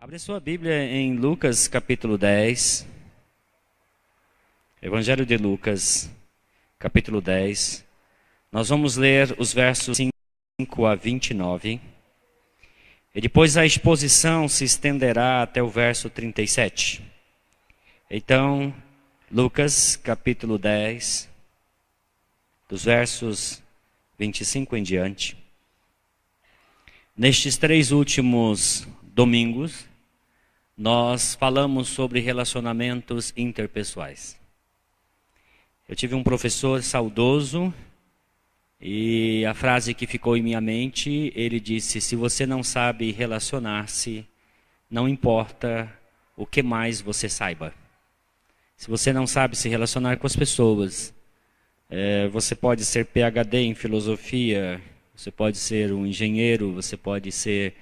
Abre sua Bíblia em Lucas capítulo 10. Evangelho de Lucas, capítulo 10. Nós vamos ler os versos 5 a 29. E depois a exposição se estenderá até o verso 37. Então, Lucas capítulo 10, dos versos 25 em diante. Nestes 3 últimos domingos, nós falamos sobre relacionamentos interpessoais. Eu tive um professor saudoso e a frase que ficou em minha mente, ele disse: se você não sabe relacionar-se, não importa o que mais você saiba. Se você não sabe se relacionar com as pessoas, você pode ser PhD em filosofia, você pode ser um engenheiro, você pode ser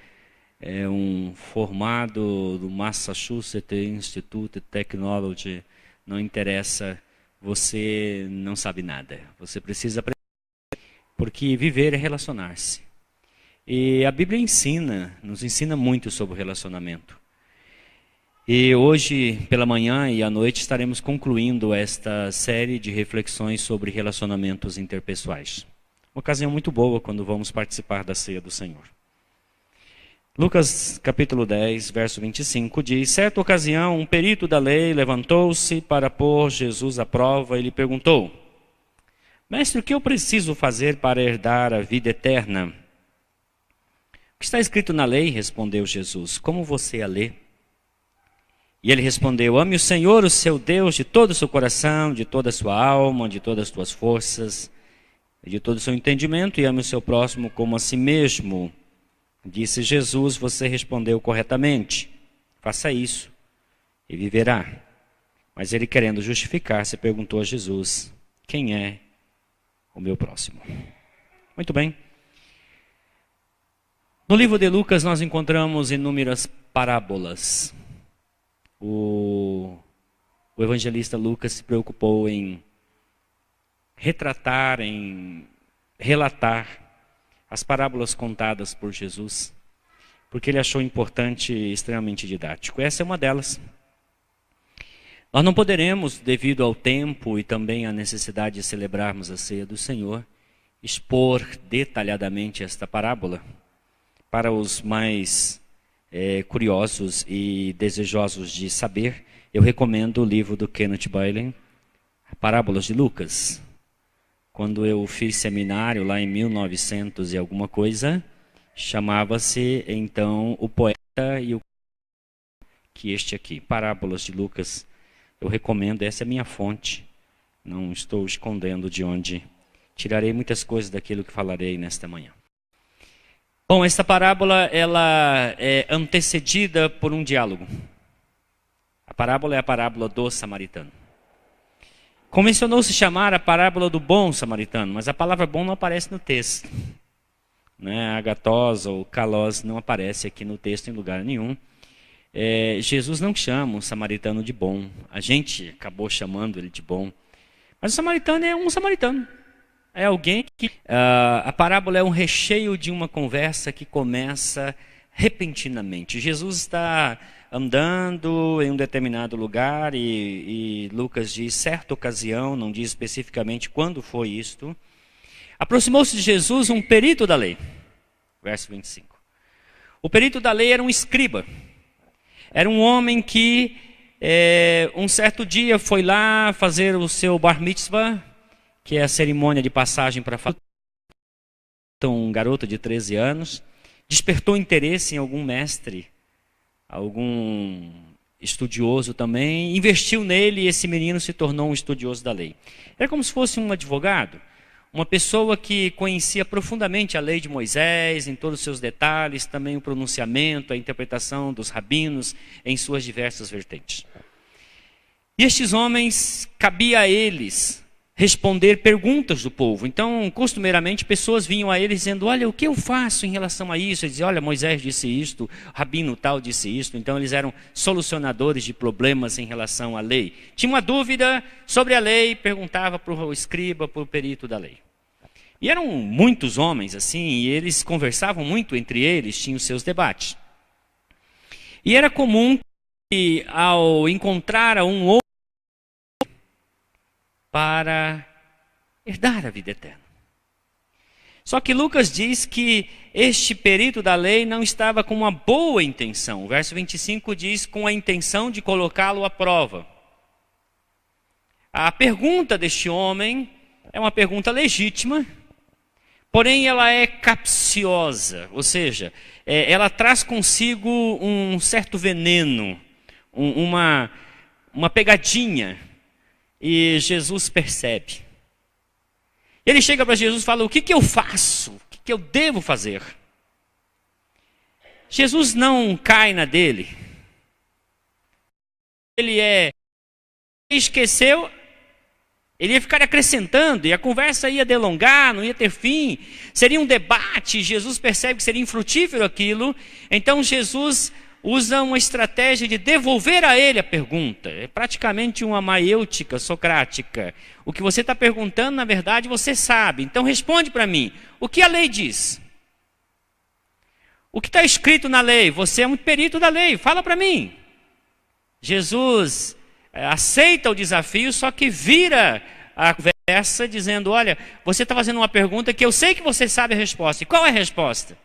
um formado do Massachusetts Institute of Technology, não interessa, você não sabe nada. Você precisa aprender, porque viver é relacionar-se. E a Bíblia nos ensina muito sobre o relacionamento. E hoje, pela manhã e à noite, estaremos concluindo esta série de reflexões sobre relacionamentos interpessoais. Uma ocasião muito boa quando vamos participar da ceia do Senhor. Lucas capítulo 10, verso 25 diz: certa ocasião, um perito da lei levantou-se para pôr Jesus à prova e lhe perguntou: mestre, o que eu preciso fazer para herdar a vida eterna? O que está escrito na lei? Respondeu Jesus. Como você a lê? E ele respondeu: ame o Senhor, o seu Deus, de todo o seu coração, de toda a sua alma, de todas as suas forças, de todo o seu entendimento, e ame o seu próximo como a si mesmo. Disse Jesus: você respondeu corretamente, faça isso e viverá. Mas ele, querendo justificar-se, perguntou a Jesus: quem é o meu próximo? Muito bem. No livro de Lucas nós encontramos inúmeras parábolas. O evangelista Lucas se preocupou em retratar, em relatar as parábolas contadas por Jesus, porque ele achou importante e extremamente didático. Essa é uma delas. Nós não poderemos, devido ao tempo e também à necessidade de celebrarmos a ceia do Senhor, expor detalhadamente esta parábola. Para os mais curiosos e desejosos de saber, eu recomendo o livro do Kenneth Bailey, Parábolas de Lucas. Quando eu fiz seminário lá em 1900 e alguma coisa, chamava-se então O Poeta e o que este aqui, Parábolas de Lucas. Eu recomendo, essa é a minha fonte. Não estou escondendo de onde tirarei muitas coisas daquilo que falarei nesta manhã. Bom, essa parábola ela é antecedida por um diálogo. A parábola é a parábola do samaritano. Convencionou-se chamar a parábola do bom samaritano, mas a palavra bom não aparece no texto. Agatos ou kalos não aparece aqui no texto em lugar nenhum. Jesus não chama o samaritano de bom. A gente acabou chamando ele de bom. Mas o samaritano é um samaritano. É alguém que... a parábola é um recheio de uma conversa que começa repentinamente. Jesus está andando em um determinado lugar e Lucas diz certa ocasião, não diz especificamente quando foi isto. Aproximou-se de Jesus um perito da lei. Verso 25. O perito da lei era um escriba. Era um homem que um certo dia foi lá fazer o seu bar mitzvah, que é a cerimônia de passagem para um garoto de 13 anos. Despertou interesse em algum mestre, algum estudioso também, investiu nele e esse menino se tornou um estudioso da lei. Era como se fosse um advogado, uma pessoa que conhecia profundamente a lei de Moisés, em todos os seus detalhes, também o pronunciamento, a interpretação dos rabinos em suas diversas vertentes. E estes homens, cabia a eles responder perguntas do povo. Então, costumeiramente, pessoas vinham a ele dizendo: olha, o que eu faço em relação a isso? Eles diziam: olha, Moisés disse isto, rabino tal disse isto. Então, eles eram solucionadores de problemas em relação à lei. Tinha uma dúvida sobre a lei, perguntava para o escriba, para o perito da lei. E eram muitos homens assim, e eles conversavam muito entre eles, tinham seus debates. E era comum que, ao encontrar um outro, para herdar a vida eterna. Só que Lucas diz que este perito da lei não estava com uma boa intenção. O verso 25 diz, com a intenção de colocá-lo à prova. A pergunta deste homem é uma pergunta legítima, porém ela é capciosa, ou seja, ela traz consigo um certo veneno, uma pegadinha, e Jesus percebe. Ele chega para Jesus e fala, o que eu faço? O que eu devo fazer? Jesus não cai na dele. Ele esqueceu, ele ia ficar acrescentando, e a conversa ia delongar, não ia ter fim, seria um debate. Jesus percebe que seria infrutífero aquilo, então Jesus usa uma estratégia de devolver a ele a pergunta. É praticamente uma maiêutica socrática. O que você está perguntando, na verdade, você sabe. Então responde para mim. O que a lei diz? O que está escrito na lei? Você é um perito da lei. Fala para mim. Jesus aceita o desafio, só que vira a conversa dizendo, olha, você está fazendo uma pergunta que eu sei que você sabe a resposta. E qual é a resposta?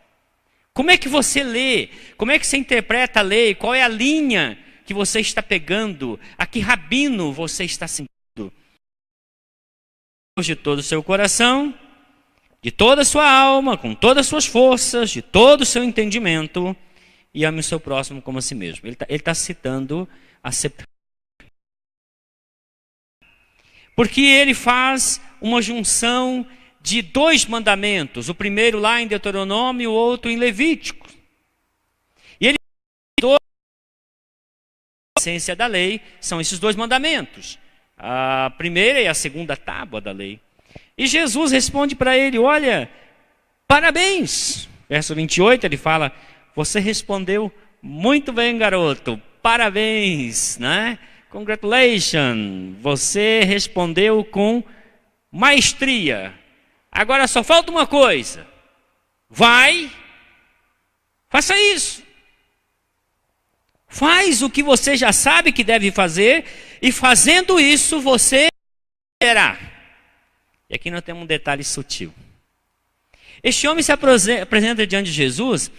Como é que você lê? Como é que você interpreta a lei? Qual é a linha que você está pegando? A que rabino você está seguindo? De todo o seu coração, de toda a sua alma, com todas as suas forças, de todo o seu entendimento, e ame o seu próximo como a si mesmo. Ele está citando a separação. Porque ele faz uma junção de dois mandamentos, o primeiro lá em Deuteronômio e o outro em Levítico. E ele a essência da lei são esses dois mandamentos, a primeira e a segunda tábua da lei. E Jesus responde para ele, olha, parabéns. Verso 28 ele fala, você respondeu muito bem, garoto, parabéns, né? Congratulations, você respondeu com maestria. Agora só falta uma coisa. Vai, faça isso. Faz o que você já sabe que deve fazer, e fazendo isso você terá. E aqui nós temos um detalhe sutil. Este homem se apresenta diante de Jesus,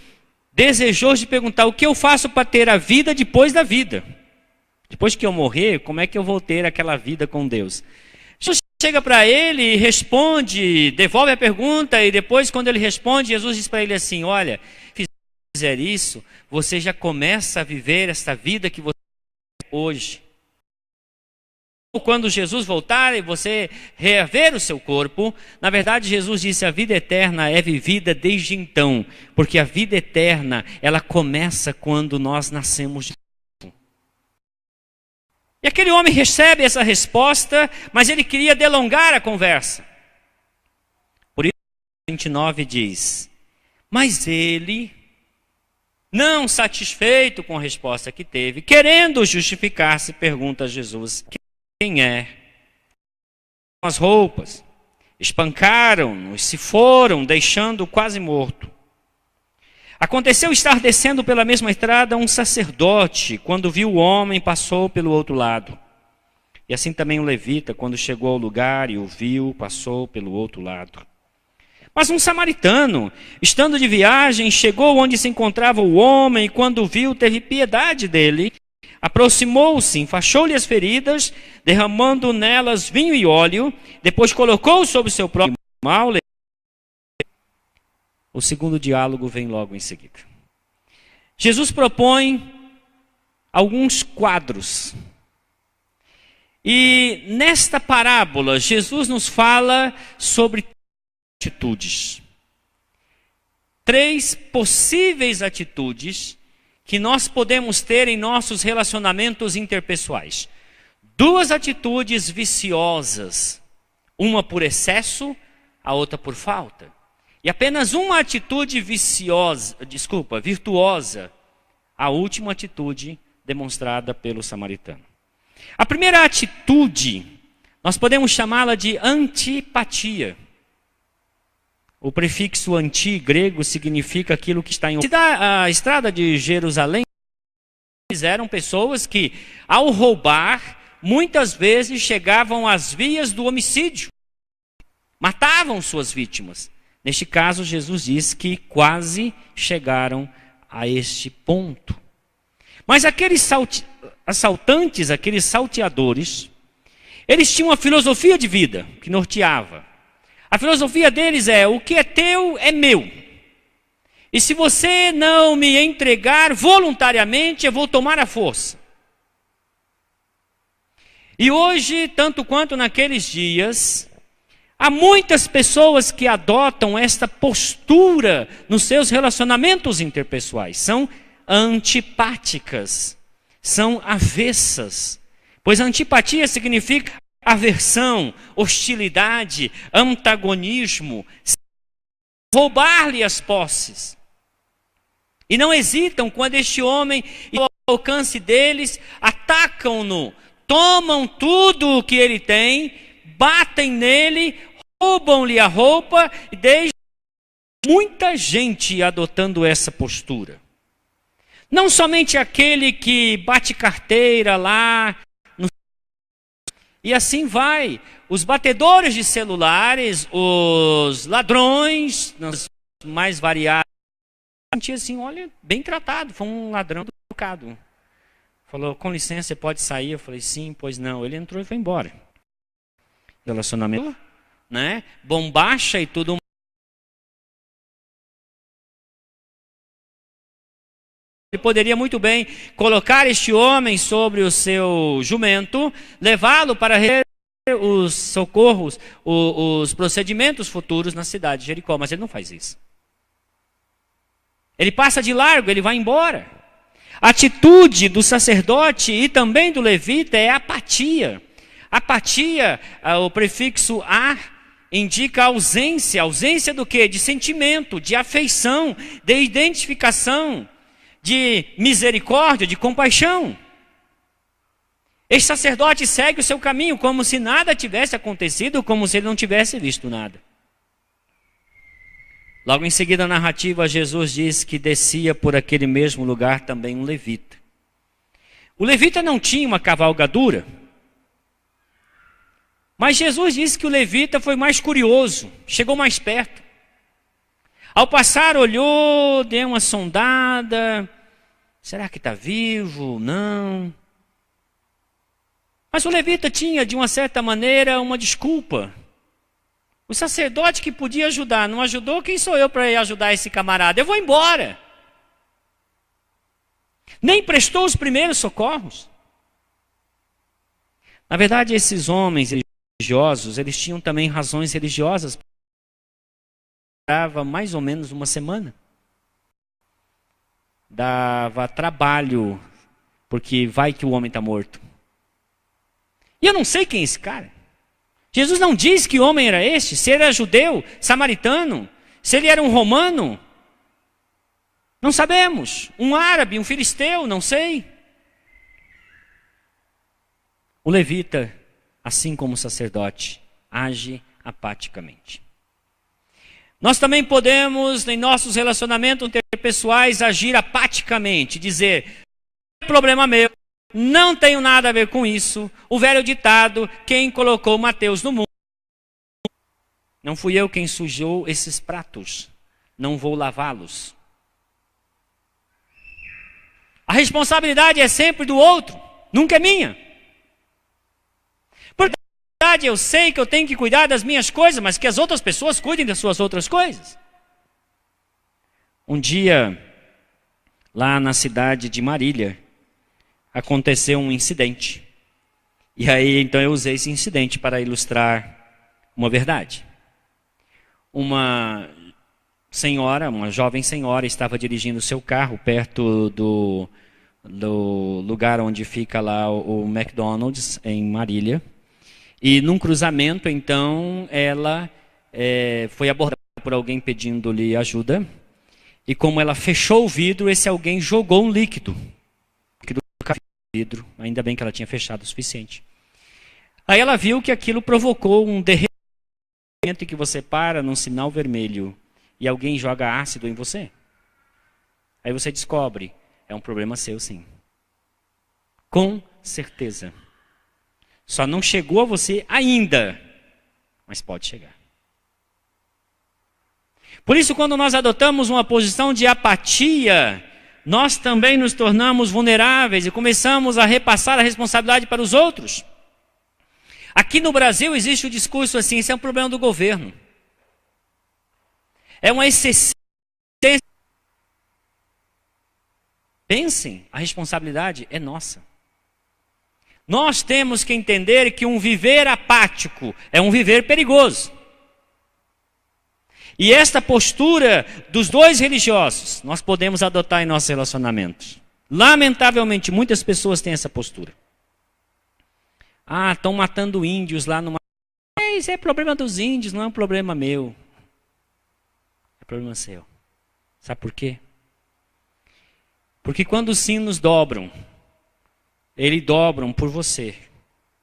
desejoso de perguntar, o que eu faço para ter a vida depois da vida? Depois que eu morrer, como é que eu vou ter aquela vida com Deus? Jesus chega para ele e responde, devolve a pergunta, e depois quando ele responde, Jesus diz para ele assim, olha, se fizer isso, você já começa a viver esta vida que você tem hoje. Quando Jesus voltar e você reaver o seu corpo, na verdade Jesus disse, a vida eterna é vivida desde então, porque a vida eterna, ela começa quando nós nascemos de novo. E aquele homem recebe essa resposta, mas ele queria delongar a conversa. Por isso, 29 diz, mas ele, não satisfeito com a resposta que teve, querendo justificar-se, pergunta a Jesus, quem é? As roupas, espancaram-no e se foram, deixando-o quase morto. Aconteceu estar descendo pela mesma estrada um sacerdote, quando viu o homem, passou pelo outro lado. E assim também o levita, quando chegou ao lugar e o viu, passou pelo outro lado. Mas um samaritano, estando de viagem, chegou onde se encontrava o homem, e quando o viu, teve piedade dele, aproximou-se, enfaixou-lhe as feridas, derramando nelas vinho e óleo, depois colocou sobre o seu próprio mal. O segundo diálogo vem logo em seguida. Jesus propõe alguns quadros. E nesta parábola, Jesus nos fala sobre atitudes. 3 possíveis atitudes que nós podemos ter em nossos relacionamentos interpessoais. 2 atitudes viciosas, uma por excesso, a outra por falta. E apenas uma atitude virtuosa, a última atitude demonstrada pelo samaritano. A primeira atitude, nós podemos chamá-la de antipatia. O prefixo anti grego significa aquilo que está em... A estrada de Jerusalém ladrões eram pessoas que, ao roubar, muitas vezes chegavam às vias do homicídio. Matavam suas vítimas. Neste caso, Jesus diz que quase chegaram a este ponto. Mas aqueles assaltantes, aqueles salteadores, eles tinham uma filosofia de vida que norteava. A filosofia deles é: o que é teu é meu. E se você não me entregar voluntariamente, eu vou tomar a força. E hoje, tanto quanto naqueles dias, há muitas pessoas que adotam esta postura nos seus relacionamentos interpessoais. São antipáticas, são avessas. Pois antipatia significa aversão, hostilidade, antagonismo, roubar-lhe as posses. E não hesitam quando este homem, ao alcance deles, atacam-no, tomam tudo o que ele tem, batem nele, roubam-lhe a roupa, e desde muita gente adotando essa postura. Não somente aquele que bate carteira lá, e assim vai. Os batedores de celulares, os ladrões, nas mais variados, sentia assim, olha, bem tratado, foi um ladrão educado. Falou, com licença, você pode sair? Eu falei, sim, pois não. Ele entrou e foi embora. Relacionamento, né? Bombacha e tudo. Ele poderia muito bem colocar este homem sobre o seu jumento, levá-lo para os socorros, os procedimentos futuros na cidade de Jericó, mas ele não faz isso. Ele passa de largo, ele vai embora. A atitude do sacerdote e também do levita é apatia. Apatia, o prefixo a, indica ausência. Ausência do quê? De sentimento, de afeição, de identificação, de misericórdia, de compaixão. Este sacerdote segue o seu caminho como se nada tivesse acontecido, como se ele não tivesse visto nada. Logo em seguida a narrativa, Jesus diz que descia por aquele mesmo lugar também um levita. O levita não tinha uma cavalgadura, mas Jesus disse que o levita foi mais curioso, chegou mais perto. Ao passar, olhou, deu uma sondada, será que está vivo? Não. Mas o levita tinha, de uma certa maneira, uma desculpa. O sacerdote que podia ajudar, não ajudou, quem sou eu para ajudar esse camarada? Eu vou embora. Nem prestou os primeiros socorros. Na verdade, esses homens religiosos, eles tinham também razões religiosas. Dava mais ou menos uma semana. Dava trabalho, porque vai que o homem está morto. E eu não sei quem é esse cara. Jesus não diz que homem era este, se ele era judeu, samaritano, se ele era um romano. Não sabemos. Um árabe, um filisteu, não sei. O levita, assim como o sacerdote, age apaticamente. Nós também podemos, em nossos relacionamentos interpessoais, agir apaticamente, dizer, não é problema meu, não tenho nada a ver com isso. O velho ditado, quem colocou Mateus no mundo? Não fui eu quem sujou esses pratos, não vou lavá-los. A responsabilidade é sempre do outro, nunca é minha. Por verdade, eu sei que eu tenho que cuidar das minhas coisas, mas que as outras pessoas cuidem das suas outras coisas. Um dia, lá na cidade de Marília, aconteceu um incidente. E aí, então, eu usei esse incidente para ilustrar uma verdade. Uma senhora, uma jovem senhora, estava dirigindo seu carro perto do lugar onde fica lá o McDonald's, em Marília. E num cruzamento, então, ela foi abordada por alguém pedindo-lhe ajuda. E como ela fechou o vidro, esse alguém jogou um líquido. Vidro, ainda bem que ela tinha fechado o suficiente. Aí ela viu que aquilo provocou um derretimento em que você para num sinal vermelho e alguém joga ácido em você. Aí você descobre, é um problema seu sim. Com certeza. Só não chegou a você ainda, mas pode chegar. Por isso, quando nós adotamos uma posição de apatia, nós também nos tornamos vulneráveis e começamos a repassar a responsabilidade para os outros. Aqui no Brasil existe o discurso assim, isso é um problema do governo. É uma excessiva. Pensem, a responsabilidade é nossa. Nós temos que entender que um viver apático é um viver perigoso. E esta postura dos dois religiosos, nós podemos adotar em nossos relacionamentos. Lamentavelmente, muitas pessoas têm essa postura. Ah, estão matando índios lá numa... Isso é problema dos índios, não é um problema meu. É problema seu. Sabe por quê? Porque quando os sinos dobram, eles dobram por você.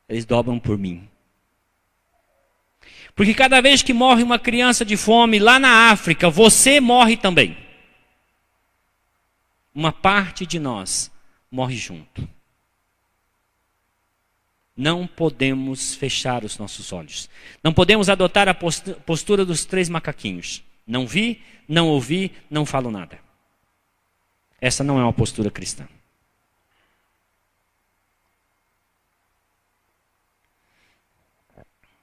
Eles dobram por mim. Porque cada vez que morre uma criança de fome lá na África, você morre também. Uma parte de nós morre junto. Não podemos fechar os nossos olhos. Não podemos adotar a postura dos 3 macaquinhos. Não vi, não ouvi, não falo nada. Essa não é uma postura cristã.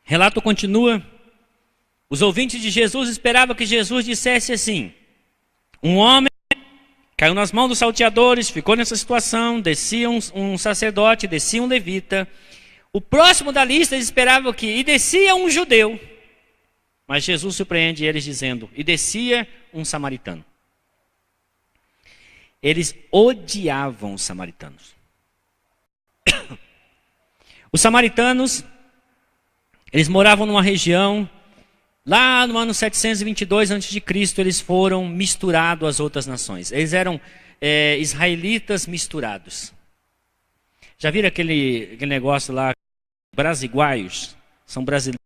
Relato continua. Os ouvintes de Jesus esperavam que Jesus dissesse assim: um homem caiu nas mãos dos salteadores, ficou nessa situação, descia um sacerdote, descia um levita. O próximo da lista eles esperavam que, e descia um judeu. Mas Jesus surpreende eles dizendo, e descia um samaritano. Eles odiavam os samaritanos. Os samaritanos, eles moravam numa região, lá no ano 722 a.C., eles foram misturados às outras nações. Eles eram israelitas misturados. Já viram aquele negócio lá, brasiguaios? São brasileiros.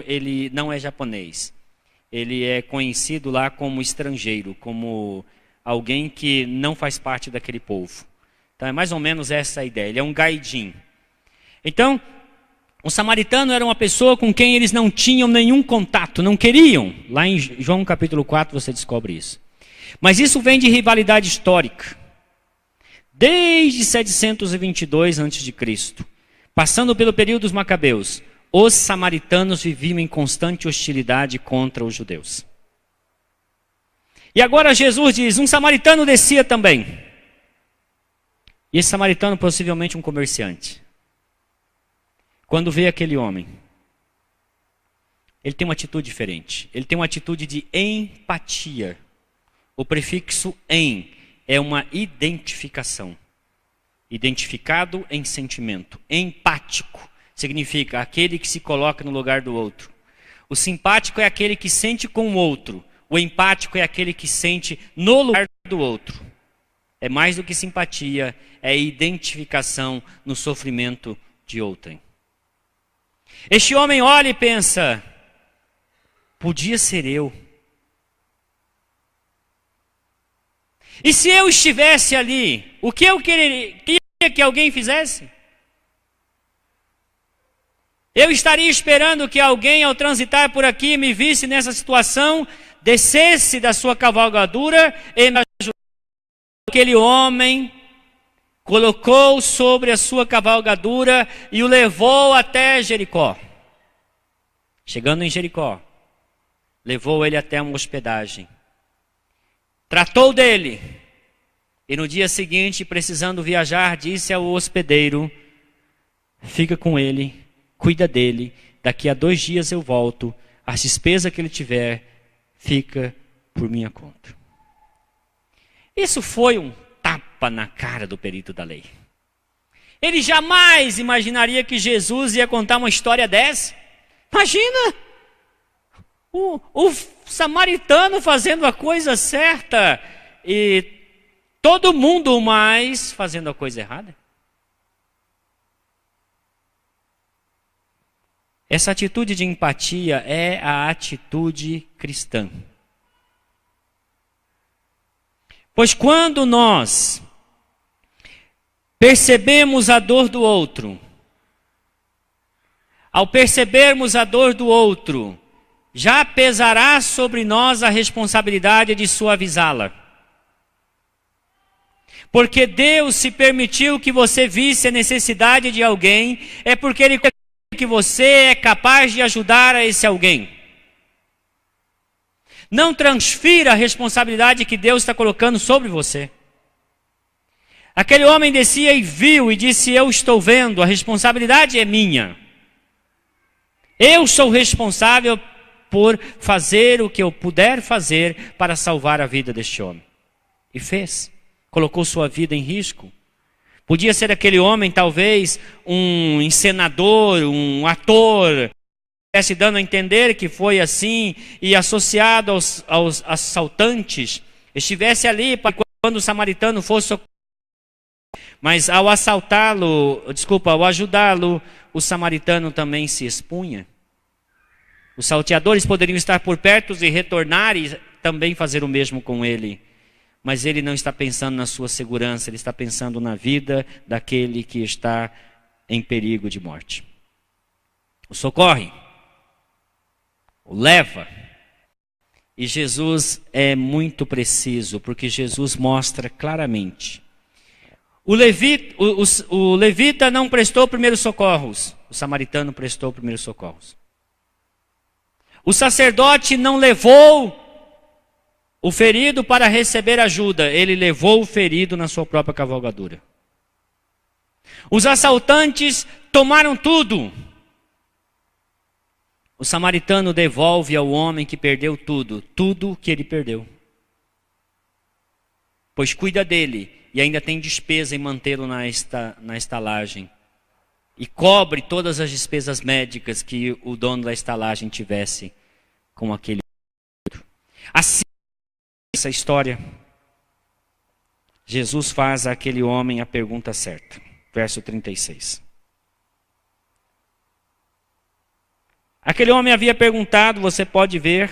Ele não é japonês. Ele é conhecido lá como estrangeiro, como alguém que não faz parte daquele povo. Então é mais ou menos essa a ideia. Ele é um gaidin. Então, o samaritano era uma pessoa com quem eles não tinham nenhum contato, não queriam. Lá em João capítulo 4 você descobre isso. Mas isso vem de rivalidade histórica. Desde 722 a.C., passando pelo período dos Macabeus, os samaritanos viviam em constante hostilidade contra os judeus. E agora Jesus diz, um samaritano descia também. E esse samaritano possivelmente um comerciante. Quando vê aquele homem, ele tem uma atitude diferente. Ele tem uma atitude de empatia. O prefixo em é uma identificação. Identificado em sentimento. Empático significa aquele que se coloca no lugar do outro. O simpático é aquele que sente com o outro. O empático é aquele que sente no lugar do outro. É mais do que simpatia, é identificação no sofrimento de outrem. Este homem olha e pensa, podia ser eu. E se eu estivesse ali, o que eu queria que alguém fizesse? Eu estaria esperando que alguém, ao transitar por aqui, me visse nessa situação, descesse da sua cavalgadura e me ajudasse. Aquele homem colocou sobre a sua cavalgadura e o levou até Jericó. Chegando em Jericó, levou ele até uma hospedagem. Tratou dele. E no dia seguinte, precisando viajar, disse ao hospedeiro, fica com ele, cuida dele, daqui a 2 dias eu volto, as despesas que ele tiver, fica por minha conta. Isso foi um tapa na cara do perito da lei. Ele jamais imaginaria que Jesus ia contar uma história dessa. Imagina! O samaritano fazendo a coisa certa e todo mundo mais fazendo a coisa errada. Essa atitude de empatia é a atitude cristã. Pois quando nós percebemos a dor do outro, ao percebermos a dor do outro, já pesará sobre nós a responsabilidade de suavizá-la. Porque Deus se permitiu que você visse a necessidade de alguém, é porque Ele quer que você é capaz de ajudar a esse alguém. Não transfira a responsabilidade que Deus está colocando sobre você. Aquele homem descia e viu e disse: eu estou vendo, a responsabilidade é minha. Eu sou responsável por fazer o que eu puder fazer para salvar a vida deste homem. E fez. Colocou sua vida em risco. Podia ser aquele homem, talvez, um encenador, um ator, estivesse dando a entender que foi assim, e associado aos assaltantes, estivesse ali para quando o samaritano fosse. Mas ao ao ajudá-lo, o samaritano também se expunha. Os salteadores poderiam estar por perto e retornar e também fazer o mesmo com ele. Mas ele não está pensando na sua segurança, ele está pensando na vida daquele que está em perigo de morte. O socorre, o leva. E Jesus é muito preciso, porque Jesus mostra claramente. O levita não prestou primeiros socorros, o samaritano prestou primeiros socorros. O sacerdote não levou o ferido para receber ajuda, ele levou o ferido na sua própria cavalgadura. Os assaltantes tomaram tudo. O samaritano devolve ao homem que perdeu tudo que ele perdeu. Pois cuida dele e ainda tem despesa em mantê-lo na estalagem. E cobre todas as despesas médicas que o dono da estalagem tivesse com aquele. Assim, essa história, Jesus faz àquele homem a pergunta certa. Verso 36. Aquele homem havia perguntado, você pode ver,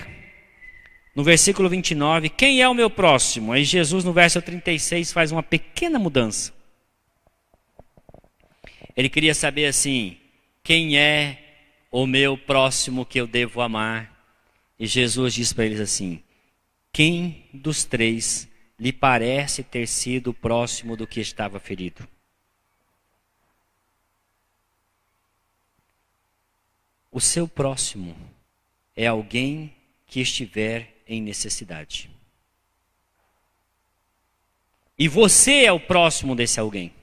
no versículo 29, quem é o meu próximo? Aí Jesus, no verso 36, faz uma pequena mudança. Ele queria saber assim, quem é o meu próximo que eu devo amar? E Jesus diz para eles assim, quem dos três lhe parece ter sido próximo do que estava ferido? O seu próximo é alguém que estiver em necessidade. E você é o próximo desse alguém.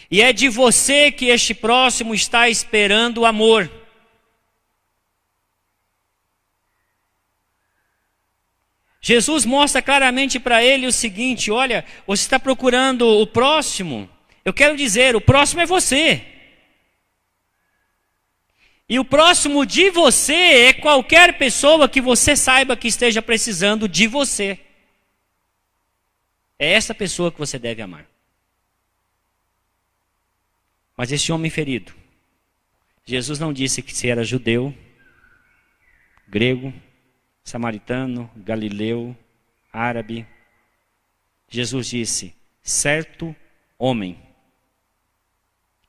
E é de você que este próximo está esperando o amor. Jesus mostra claramente para ele o seguinte, olha, você está procurando o próximo? Eu quero dizer, o próximo é você. E o próximo de você é qualquer pessoa que você saiba que esteja precisando de você. É essa pessoa que você deve amar. Mas esse homem ferido, Jesus não disse que se era judeu, grego, samaritano, galileu, árabe. Jesus disse, certo homem.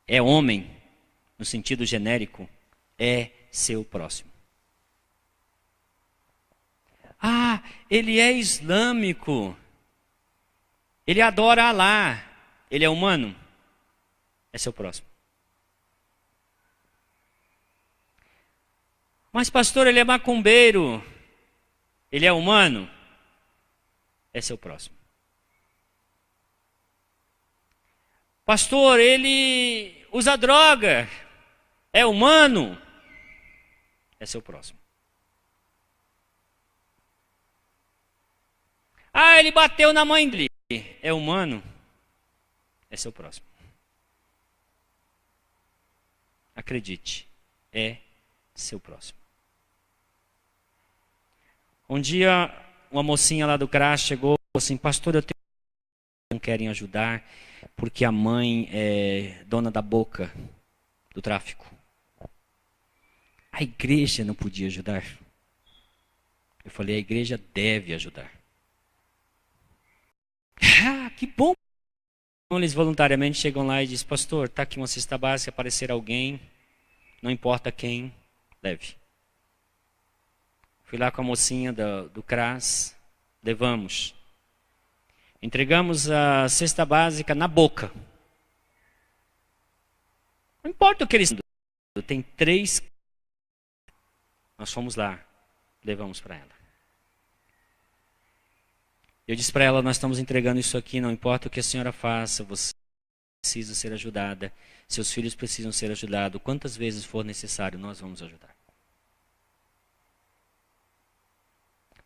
É homem, no sentido genérico, é seu próximo. Ah, ele é islâmico. Ele adora Alá. Ele é humano. É seu próximo. Mas pastor, ele é macumbeiro. Ele é humano. É seu próximo. Pastor, ele usa droga. É humano. É seu próximo. Ah, ele bateu na mãe dele. É humano. É seu próximo. Acredite, é seu próximo. Um dia, uma mocinha lá do CRAS chegou e falou assim, pastor, eu tenho que não querem ajudar porque a mãe é dona da boca do tráfico. A igreja não podia ajudar. Eu falei, a igreja deve ajudar. Ah, que bom. eles voluntariamente chegam lá e dizem: pastor, está aqui uma cesta básica, aparecer alguém, não importa quem, leve. Fui lá com a mocinha do CRAS, levamos. Entregamos a cesta básica na boca. Não importa o que eles... Tem 3... Nós fomos lá, levamos para ela. Eu disse para ela: nós estamos entregando isso aqui, não importa o que a senhora faça, você precisa ser ajudada, seus filhos precisam ser ajudados, quantas vezes for necessário, nós vamos ajudar.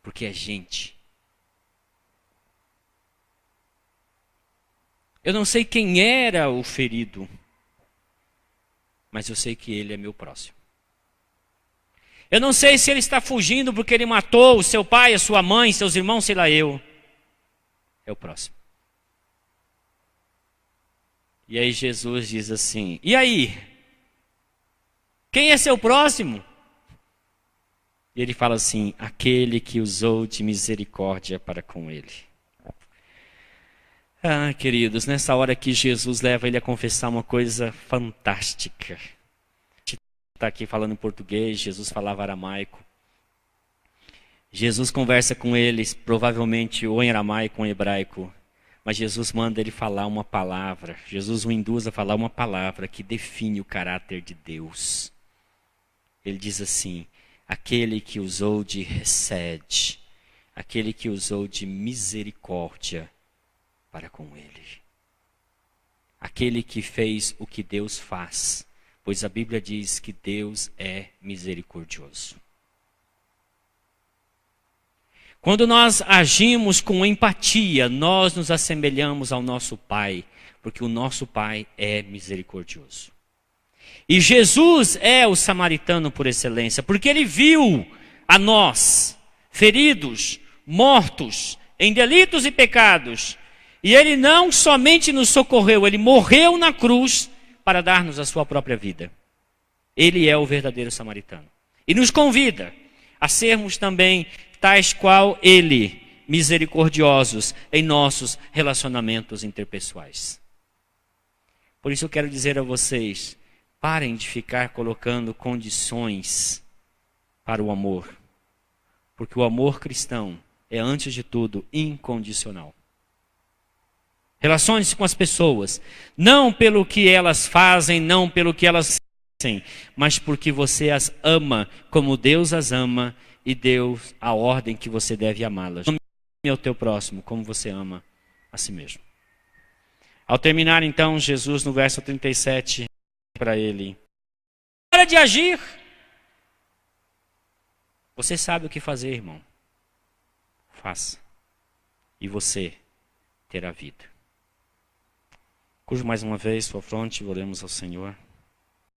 Porque é gente. Eu não sei quem era o ferido, mas eu sei que ele é meu próximo. Eu não sei se ele está fugindo porque ele matou o seu pai, a sua mãe, seus irmãos, sei lá eu. É o próximo. E aí Jesus diz assim: e aí? Quem é seu próximo? E ele fala assim: aquele que usou de misericórdia para com ele. Ah, queridos, nessa hora que Jesus leva ele a confessar uma coisa fantástica. Está aqui falando em português, Jesus falava aramaico. Jesus conversa com eles, provavelmente ou em aramaico ou em hebraico. Mas Jesus manda ele falar uma palavra. Jesus o induz a falar uma palavra que define o caráter de Deus. Ele diz assim: aquele que usou de hesed, aquele que usou de misericórdia para com ele. Aquele que fez o que Deus faz, pois a Bíblia diz que Deus é misericordioso. Quando nós agimos com empatia, nós nos assemelhamos ao nosso Pai, porque o nosso Pai é misericordioso. E Jesus é o samaritano por excelência, porque ele viu a nós, feridos, mortos, em delitos e pecados, e ele não somente nos socorreu, ele morreu na cruz para dar-nos a sua própria vida. Ele é o verdadeiro samaritano. E nos convida a sermos também tais qual ele, misericordiosos em nossos relacionamentos interpessoais. Por isso eu quero dizer a vocês: parem de ficar colocando condições para o amor. Porque o amor cristão é, antes de tudo, incondicional. Relacione-se com as pessoas, não pelo que elas fazem, não pelo que elas fazem, mas porque você as ama como Deus as ama e deu a ordem que você deve amá-las. Ame ao teu próximo como você ama a si mesmo. Ao terminar então, Jesus no verso 37, para ele: hora de agir. Você sabe o que fazer, irmão. Faça. E você terá vida. Curva mais uma vez sua fronte e oremos ao Senhor.